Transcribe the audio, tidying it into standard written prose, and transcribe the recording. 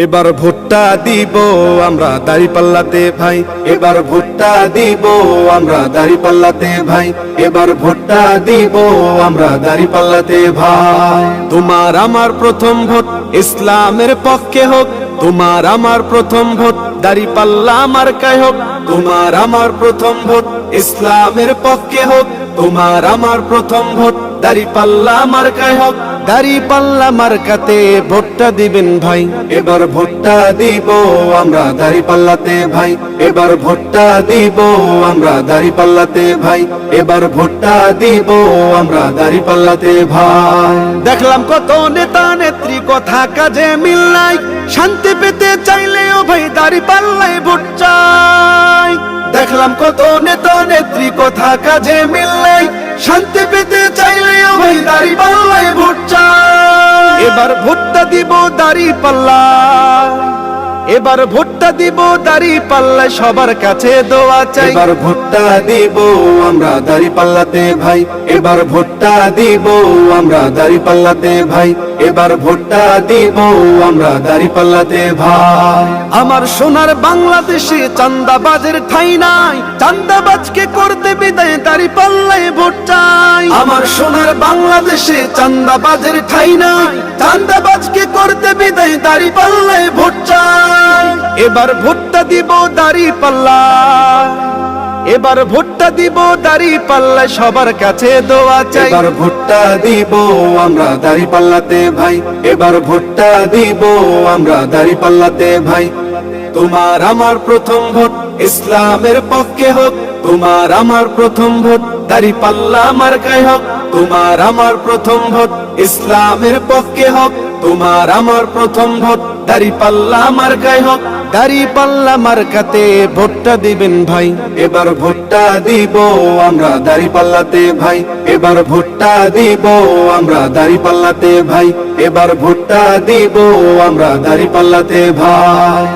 এবার ভোটটা দিব আমরা দাঁড়িপাল্লাতে ভাই, এবার ভোটটা দিব আমরা দাঁড়িপাল্লাতে ভাই, এবার ভোটটা দিব আমরা দাঁড়িপাল্লাতে ভাই। তোমার আমার প্রথম ভোট ইসলামের পক্ষে হোক, তোমার আমার প্রথম ভোট দাঁড়িপাল্লা মার্কায় হোক, তোমার আমার প্রথম ভোট ইসলামের পক্ষে হোক, তোমার আমার প্রথম ভোট দাঁড়িপাল্লা মার্কায় হোক। দাঁড়িপাল্লা মার্কাতে ভোটটা দিবেন ভাই, এবার ভোটটা দিব আমরা দাঁড়িপাল্লাতে ভাই, এবার ভোটটা দিব আমরা দাঁড়িপাল্লাতে ভাই, এবার ভোটটা দিব আমরা দাঁড়িপাল্লাতে ভাই। দেখলাম কত নেতা নেত্রী কথা কাজে মিল নাই, শান্তি পেতে চাইলেও ভাই দাঁড়িপাল্লায় ভোট চাই। দেখলাম কত নেতা নেত্রী কথা কাজে মিল নাই, শান্তি পেতে চাইলেও ভাই দাঁড়িপাল্লায় ভোট চাই। এবার ভোটটা দিব দাঁড়িপাল্লা, এবার ভোটটা দিব দাঁড়িপাল্লায় সবার কাছে দোয়া চাই। এবার ভোটটা দিব আমরা দাঁড়িপাল্লাতে ভাই, এবার ভোটটা দিব আমরা দাঁড়িপাল্লাতে ভাই, এবার ভোটটা দিব আমরা দাঁড়িপাল্লাতে ভাই। আমার সোনার বাংলাদেশে চাঁদাবাজের ঠাঁই নাই, চাঁদাবাজকে করতে বিদায় দাঁড়িপাল্লায় ভোট চাই। আমার সোনার বাংলাদেশে চাঁদাবাজের ঠাঁই নাই, চাঁদাবাজকে করতে বিদায় দাঁড়িপাল্লায় ভোট চাই। এবার ভোটটা দিব দাঁড়িপাল্লা, এবার ভোটটা দিব দাঁড়িপাল্লায় সবার কাছে দোয়া চাই। এবার ভোটটা দিব আমরা দাঁড়িপাল্লাতে ভাই, এবার ভোটটা দিব আমরা দাঁড়িপাল্লাতে ভাই। তোমার আমার প্রথম ভোট ইসলামের পক্ষে হোক, তোমার আমার প্রথম ভোট দাঁড়িপাল্লা মার্কায় হোক, তোমার আমার প্রথম ভোট ইসলামের পক্ষে হোক, তোমার আমার প্রথম ভোট দাঁড়িপাল্লা মার্কায় হোক। দাঁড়িপাল্লা মার্কাতে ভোটটা দিবেন ভাই, এবার ভোটটা দিব আমরা দাঁড়িপাল্লাতে ভাই, এবার ভোটটা দিব আমরা দাঁড়িপাল্লাতে ভাই, এবার ভোটটা দিব আমরা দাঁড়িপাল্লাতে ভাই।